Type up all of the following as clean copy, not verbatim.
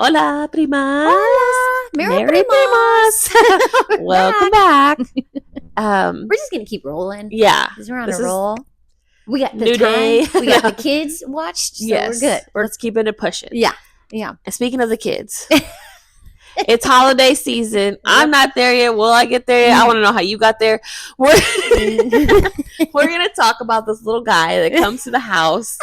Hola Primas. Hola, Merry Primas. Welcome back. We're just gonna keep rolling. Yeah, because we're on this a is roll. We got the new time. day. We got the kids watched, so Yes, we're good. We're keeping it pushing. Yeah. And speaking of the kids, it's holiday season. I'm not there yet. Will I get there yet? I want to know how you got there. We're gonna talk about this little guy that comes to the house,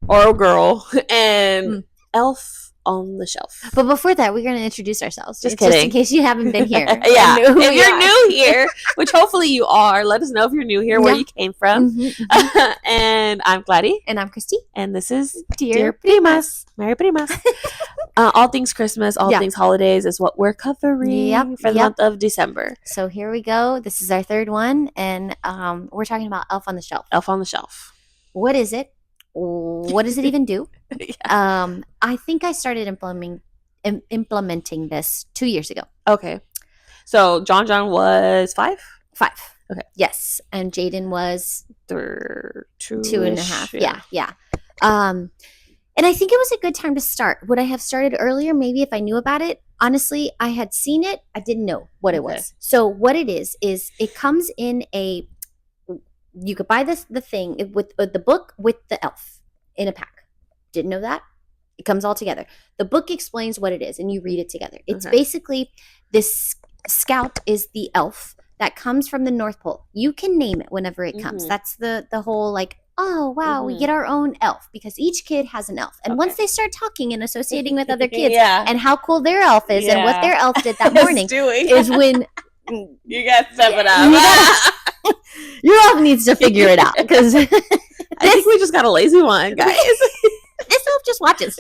or a girl, and Elf on the Shelf. But before that, we're going to introduce ourselves. Just kidding. Just in case you haven't been here. Yeah. If you're new here, which hopefully you are, let us know if you're new here, where you came from. And I'm Gladys. And I'm Christy. And this is Dear Primas. Merry Primas. All things Christmas, all things holidays is what we're covering for the month of December. So here we go. This is our third one. And we're talking about Elf on the Shelf. Elf on the Shelf. What is it? What does it even do? I think I started implementing this 2 years ago. Okay. So John was 5? 5. Okay. Yes. And Jaden was 2.5. Yeah. And I think it was a good time to start. Would I have started earlier? Maybe if I knew about it. Honestly, I had seen it. I didn't know what it was. So what it is it comes in a... You could buy the thing with the book with the elf in a pack. Didn't know that? It comes all together. The book explains what it is, and you read it together. It's basically this scout is the elf that comes from the North Pole. You can name it whenever it comes. That's the whole like, oh, wow, we get our own elf because each kid has an elf. And once they start talking and associating with other kids and how cool their elf is and what their elf did that morning is when... You got to step it up. Your elf needs to figure it out because I think we just got a lazy one, guys. This elf just watches.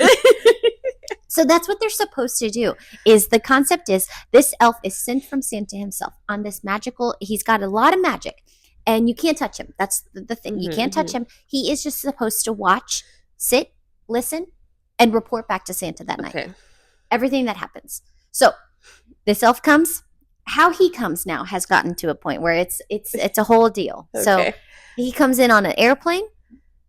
So that's what they're supposed to do. The concept is this elf is sent from Santa himself on this magical. He's got a lot of magic, and you can't touch him. That's the thing. You can't touch him. He is just supposed to watch, sit, listen, and report back to Santa that night. Everything that happens. So this elf comes. How he comes now has gotten to a point where it's a whole deal. So he comes in on an airplane,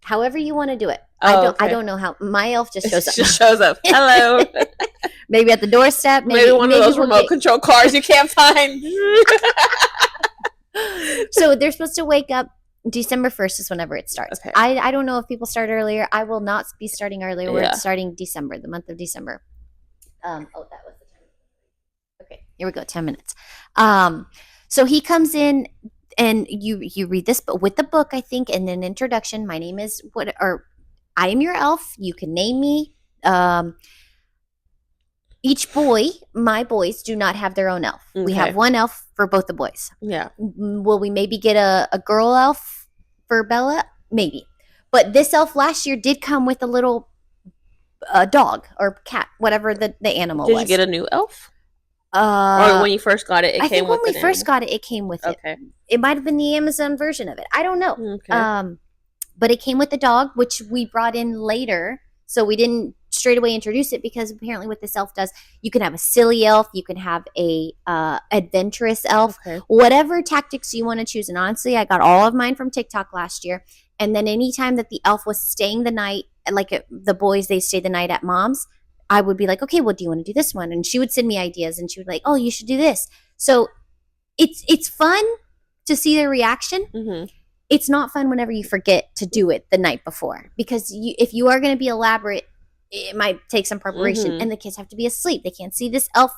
however you want to do it. I don't know how. My elf just shows up. Just shows up. Hello. Maybe at the doorstep. Maybe one of those remote control cars you can't find. So they're supposed to wake up. December 1st is whenever it starts. I don't know if people start earlier. I will not be starting earlier. We're starting December, the month of December. That was the time. Okay, here we go. 10 minutes. So he comes in, and you read this, but with the book, I think, and an introduction. My name is I am your elf. You can name me. Each boy, my boys, do not have their own elf. We have one elf for both the boys. Yeah. Will we maybe get a girl elf for Bella? Maybe. But this elf last year did come with a little dog or cat, whatever the animal was. Did you get a new elf? Or when you first got it, I think when we first got it, it came with it. Okay. It might have been the Amazon version of it. I don't know. But it came with the dog, which we brought in later. So we didn't straight away introduce it because apparently what this elf does, you can have a silly elf, you can have a adventurous elf, whatever tactics you want to choose. And honestly, I got all of mine from TikTok last year. And then anytime that the elf was staying the night, like the boys, they stayed the night at mom's, I would be like, okay, well, do you want to do this one? And she would send me ideas, and she would like, oh, you should do this. So it's fun to see their reaction. It's not fun whenever you forget to do it the night before, because if you are going to be elaborate, it might take some preparation, and the kids have to be asleep. They can't see this elf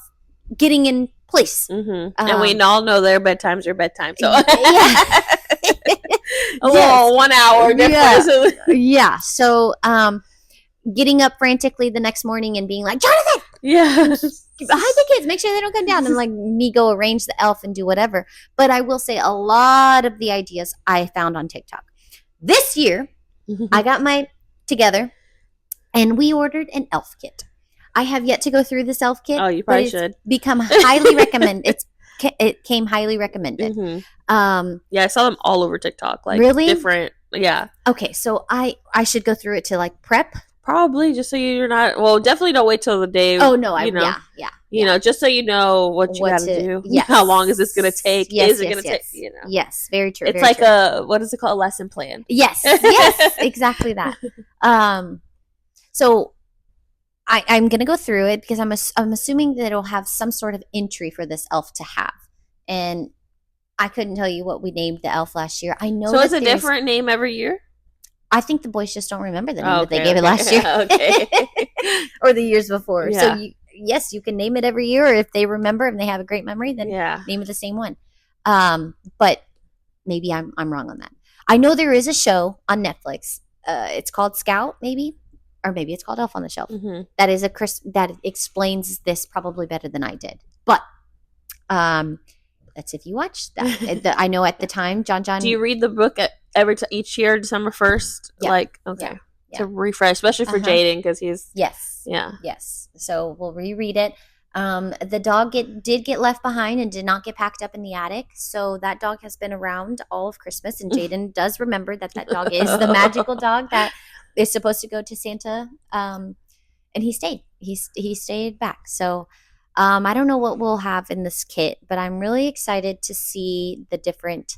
getting in place. And we all know their bedtimes are bedtime. So a little 1 hour difference. Yeah. So getting up frantically the next morning and being like, Jonathan! Hide the kids. Make sure they don't come down. And like me go arrange the elf and do whatever. But I will say a lot of the ideas I found on TikTok. This year, I got my together and we ordered an elf kit. I have yet to go through this elf kit. Oh, you probably should. Become highly recommended. It came highly recommended. Yeah, I saw them all over TikTok. Like really? Different. Yeah. Okay, so I should go through it to like prep. Probably, just so you're not. Well, definitely don't wait till the day. Oh no, You know, just so you know what you got to do. Yes. How long is this going to take? Is it going to take? You know. Yes, very true. It's very like true. What is it called? A lesson plan. Yes, exactly that. So I'm going to go through it because I'm assuming that it'll have some sort of entry for this elf to have. And I couldn't tell you what we named the elf last year. I know. So it's a different name every year? I think the boys just don't remember the name that they gave it last year. Or the years before. Yeah. So yes, you can name it every year, or if they remember and they have a great memory, then name it the same one. But maybe I'm wrong on that. I know there is a show on Netflix. It's called Scout, maybe. Or maybe it's called Elf on the Shelf. Mm-hmm. That is that explains this probably better than I did. But that's if you watch that. I know at the time, John. Do you read the book each year, December 1st? Yeah. Like, okay. Yeah. To refresh, especially for Jaden, because he's... Yes. Yeah. Yes. So we'll reread it. The dog did get left behind and did not get packed up in the attic. So that dog has been around all of Christmas. And Jaden does remember that dog is the magical dog that is supposed to go to Santa. And he stayed. He stayed back. So I don't know what we'll have in this kit, but I'm really excited to see the different,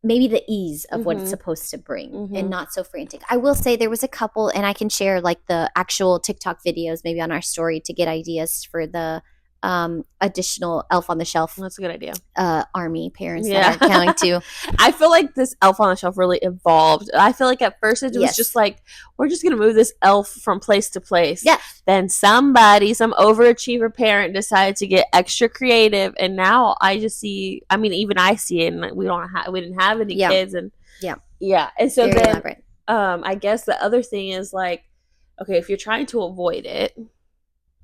maybe the ease of what it's supposed to bring and not so frantic. I will say there was a couple, and I can share like the actual TikTok videos maybe on our story to get ideas for the additional Elf on the Shelf. That's a good idea. Army parents that are counting to. I feel like this Elf on the Shelf really evolved. I feel like at first it was just like, we're just going to move this elf from place to place. Yeah. Then some overachiever parent decided to get extra creative. And now I just see, I mean, even I see it, and we didn't have any kids. And yeah. And so very elaborate. I guess the other thing is like, okay, if you're trying to avoid it,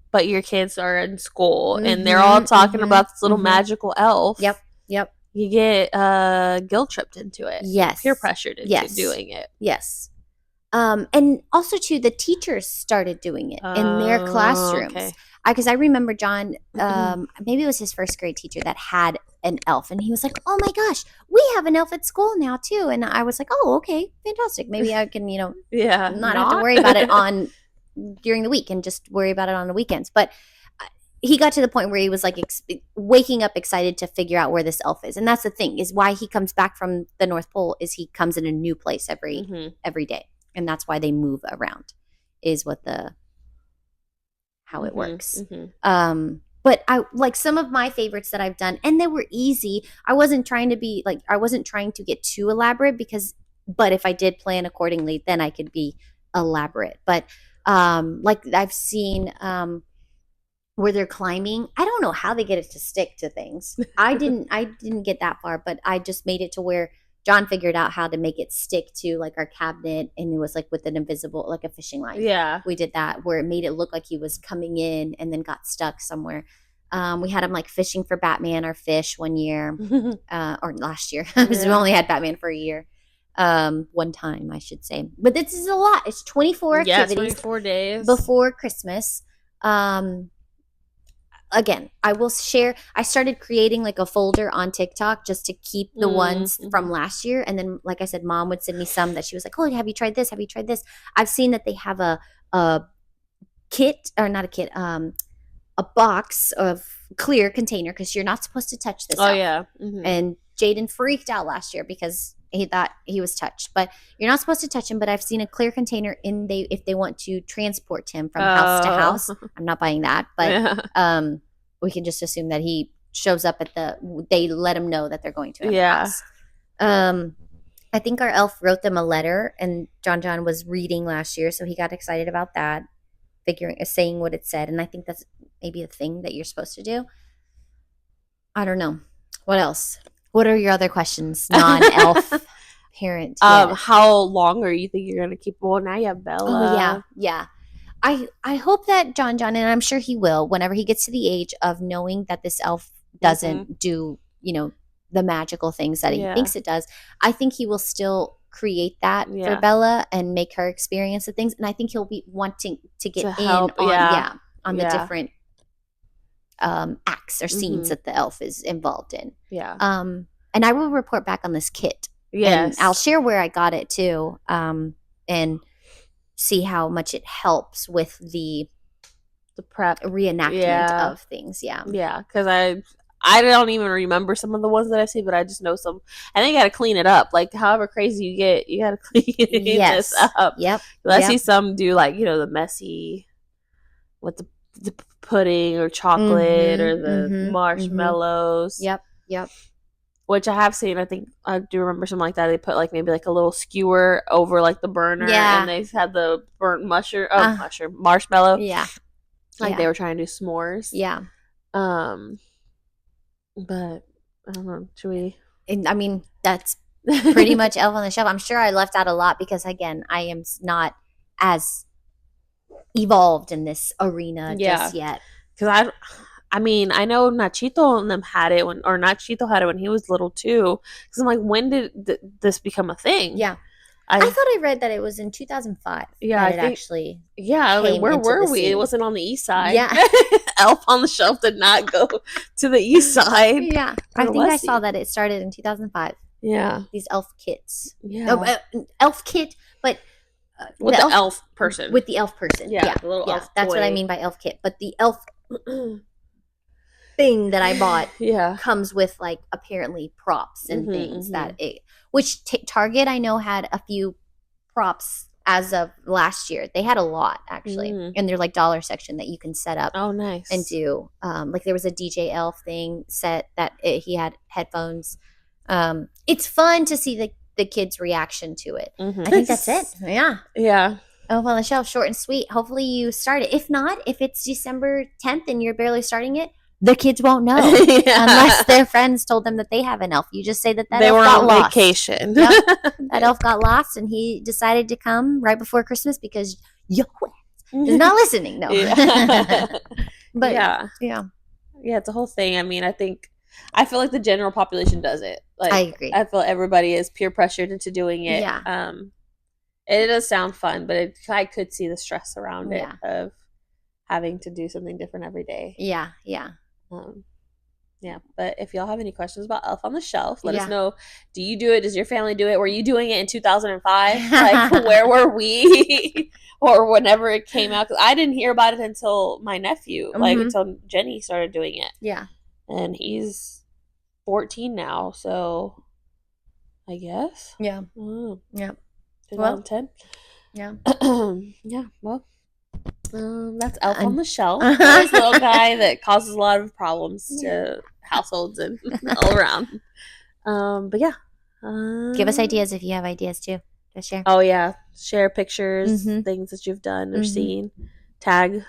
but your kids are in school and they're all talking about this little magical elf. Yep. You get guilt tripped into it. Yes. Peer pressured into doing it. Yes. And also, too, the teachers started doing it in their classrooms. Okay. Because I remember John, maybe it was his first grade teacher that had an elf. And he was like, oh, my gosh, we have an elf at school now, too. And I was like, oh, okay, fantastic. Maybe I can, not have to worry about it during the week and just worry about it on the weekends. But he got to the point where he was like waking up excited to figure out where this elf is. And that's the thing, is why he comes back from the North Pole, is he comes in a new place every day. And that's why they move around, is how it works. But I like some of my favorites that I've done, and they were easy. I wasn't trying to get too elaborate but if I did plan accordingly, then I could be elaborate. But like I've seen where they're climbing. I don't know how they get it to stick to things. I didn't get that far, but I just made it to where John figured out how to make it stick to like our cabinet, and it was like with an invisible, like a fishing line. Yeah. We did that where it made it look like he was coming in and then got stuck somewhere. We had him like fishing for Batman or fish one year, or last year, because we only had Batman for a year. One time, I should say. But this is a lot. It's 24 activities. 24 days. Before Christmas. Again, I will share. I started creating like a folder on TikTok just to keep the ones from last year. And then, like I said, Mom would send me some that she was like, oh, have you tried this? Have you tried this? I've seen that they have a kit, or not a kit, a box of clear container, because you're not supposed to touch this. Oh, yeah. And Jaden freaked out last year because he thought he was touched, but you're not supposed to touch him. But I've seen a clear container if they want to transport him from house to house. I'm not buying that, but we can just assume that he shows up they let him know that they're going to a house. I think our elf wrote them a letter, and John was reading last year, so he got excited about that, saying what it said. And I think that's maybe a thing that you're supposed to do. I don't know. What else? What are your other questions, non-elf parent? How long are you think you're going to keep? Well, now you have Bella. Oh, yeah. I hope that John, and I'm sure he will, whenever he gets to the age of knowing that this elf doesn't do, the magical things that he thinks it does, I think he will still create that for Bella and make her experience the things. And I think he'll be wanting to get on the different acts or scenes that the elf is involved in. Yeah. And I will report back on this kit. Yes. And I'll share where I got it too. And see how much it helps with the prep reenactment of things. Yeah. Yeah. Because I don't even remember some of the ones that I see, but I just know some. And then you got to clean it up. Like, however crazy you get, you got to clean this up. Yep. I see some do like, the messy with the pudding or chocolate or the marshmallows. Yep. Which I have seen. I think I do remember something like that. They put like maybe like a little skewer over like the burner, and they had the burnt marshmallow. Yeah. Like they were trying to do s'mores. Yeah. But I don't know. Should we? I mean, that's pretty much Elf on the Shelf. I'm sure I left out a lot because, again, I am not as evolved in this arena just yet. Because I mean, I know Nachito and them had it Nachito had it when he was little too. Because I'm like, when did this become a thing? Yeah. I thought I read that it was in 2005. Yeah, I think, actually. Yeah, like, where were we? It wasn't on the east side. Yeah. Elf on the Shelf did not go to the east side. Yeah. I think I saw that it started in 2005. Yeah. These elf kits. Yeah. Elf kit, but with the elf person. With the elf person. Yeah. The little elf That's what I mean by elf kit. But the elf thing that I bought comes with like apparently props and things which Target I know had a few props as of last year. They had a lot actually in their like dollar section that you can set up. Oh, nice. And do like there was a DJ Elf thing set that he had headphones. It's fun to see the kids' reaction to it. I think that's it. Yeah. Elf on the Shelf, short and sweet. Hopefully you start it. If not, if it's December 10th and you're barely starting it, the kids won't know unless their friends told them that they have an elf. You just say that they elf were got on lost. Vacation. That elf got lost and he decided to come right before Christmas because is not listening. No. But yeah, it's a whole thing. I mean, I feel like the general population does it. Like, I agree. I feel everybody is peer pressured into doing it. Yeah. It does sound fun, but I could see the stress around it of having to do something different every day. Yeah. But if y'all have any questions about Elf on the Shelf, let us know. Do you do it? Does your family do it? Were you doing it in 2005? Like, where were we? Or whenever it came out? Because I didn't hear about it until my nephew, until Jenny started doing it. Yeah. And he's 14 now, so I guess. Yeah. 2010. Yeah. Well, that's Elf on the Shelf. This little guy that causes a lot of problems to households and all around. But yeah. Give us ideas if you have ideas too. Just share. Oh yeah. Share pictures, things that you've done or seen. Tag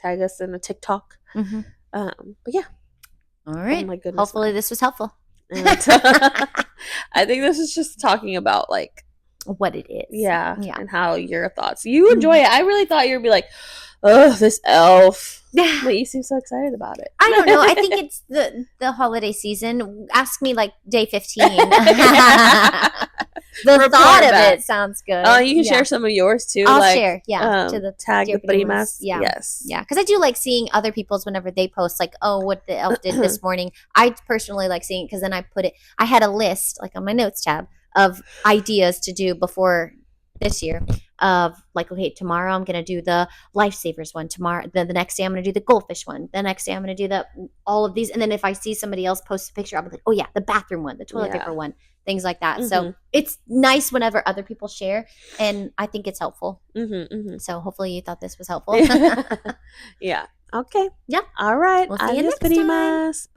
us in a TikTok. But yeah. All right. Oh my goodness. Hopefully this was helpful. And, I think this is just talking about like what it is. Yeah. And how your thoughts. You enjoy it. I really thought you'd be like, oh, this elf. But you seem so excited about it. I don't know. I think it's the holiday season. Ask me like day 15. The thought of it sounds good. Oh, you can share some of yours too. I'll share. To the tag the Primas. Yeah. Yes. Yeah. Because I do like seeing other people's whenever they post like, oh, what the elf did this morning. I personally like seeing it because then I had a list like on my notes tab of ideas to do before this year of like, okay, tomorrow I'm going to do the lifesavers one. Tomorrow, the next day I'm going to do the goldfish one. The next day I'm going to do all of these. And then if I see somebody else post a picture, I'll be like, oh yeah, the bathroom one, the toilet paper one, things like that. So it's nice whenever other people share, and I think it's helpful. So hopefully you thought this was helpful. Yeah. Okay. Yeah. All right. We'll see you next time.